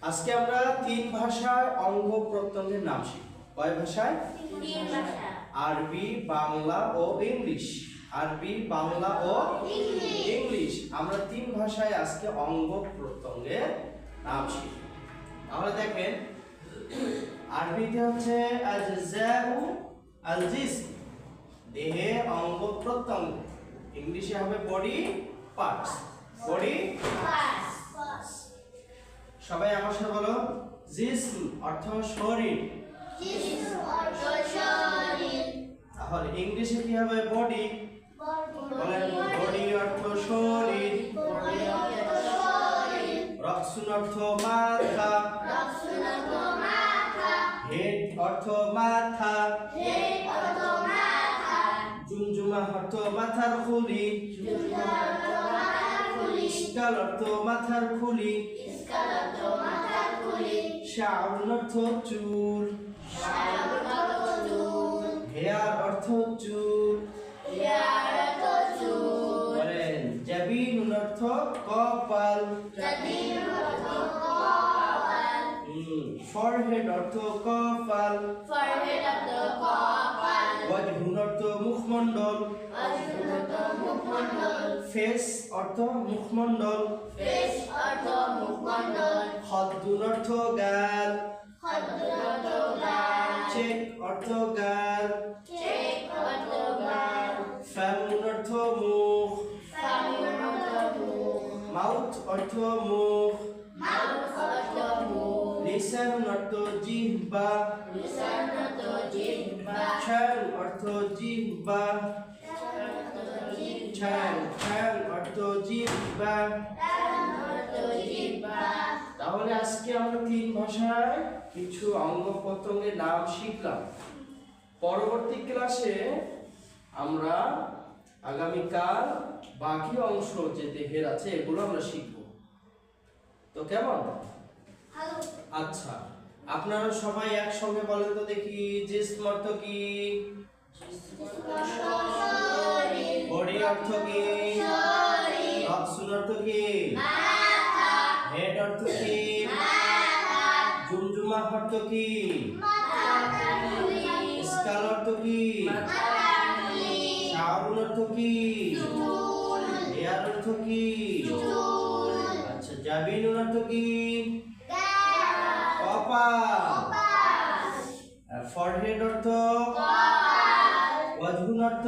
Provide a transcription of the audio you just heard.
আজকে আমরা তিন ভাষায় অঙ্গ প্রত্যঙ্গের নাম শিখব। কয় ভাষায়? তিন ভাষা। আরবি, বাংলা ও ইংলিশ। আরবি, বাংলা ও ইংলিশ। আমরা তিন ভাষায় আজকে অঙ্গ প্রত্যঙ্গের নাম শিখব। আমরা দেখেন আরবিতে হচ্ছে আল-জাযাউ আল-জিসম, দেহে অঙ্গ প্রত্যঙ্গ। ইংলিশে হবে বডি পার্টস। Body parts. সবাই আমার সাথে বলো, জিসম অর্থ শরীর। জিসম অর্থ শরীর। তাহলে ইংলিশে কি হবে? বডি। বলেন, বডি অর্থ শরীর। বডি অর্থ শরীর। রাসুন অর্থ মাথা। রাসুল অর্থ মাথা। হেড অর্থ মাথা। হেড অর্থ মাথা। জুমজুমা অর্থ মাথার খুলি। জুমজুমা অর্থ মাথার খুলি। স্কাল অর্থ মাথার খুলি। স্কাল অর্থ মাথার খুলি। শাউন অর্থ চুল। শাউন অর্থ চুল। হেয়ার অর্থ চুল। হেয়ার অর্থ চুল। বলেন, জাবিন অর্থ কপাল। জাবিন অর্থ কপাল। ফরহেড অর্থ কপাল। ফরহেড অর্থ কপাল। ওয়াজহুন অর্থ মুখমণ্ডল। ওয়াজহুন অর্থ মুখমণ্ডল। ফেস অর্থ মুখমণ্ডল। ফেস অর্থ মুখমণ্ডল। খদ্দুন অর্থ গাল। খদ্দুন অর্থ গাল। চেক অর্থ গাল। চেক অর্থ গাল। ফামুন অর্থ মুখ। ফামুন অর্থ মুখ। মাউথ অর্থ মুখ। মাউথ অর্থ মুখ। লিসান অর্থ জিহ্বা। লিসান অর্থ জিহ্বা। ঠ্যাং অর্থ জিহ্বা। ঠ্যাং ঠ্যাং অর্থ জিহ্বা। অর্থ জিহ্বা। তাহলে আজকে আমরা তিন ভাষায় কিছু অঙ্গ প্রত্যঙ্গের নাম শিখলাম। পরবর্তী ক্লাসে আমরা আগামীকাল বাকি অংশ যে দেহের আছে এগুলো আমরা শিখব। তো কেমন? হ্যালো। আচ্ছা, আপনারা সবাই একসঙ্গে বলেন তো দেখি, জিসম অর্থ কি? শরীর। বডি অর্থ কি? শরীর। রাসুল অর্থ কি? মাথা। হেড অর্থ কি? মাথা। জুমজুমা অর্থ কি? মাথা খুলি। স্কাল অর্থ কি? মাথা খুলি। শাউন অর্থ কি? চুল। হেয়ার অর্থ কি? চুল। আচ্ছা, জাবিন অর্থ কি? গাল। কপাল। কপাল। ফরহেড অর্থ? কপাল। ওয়াজহুন অর্থ?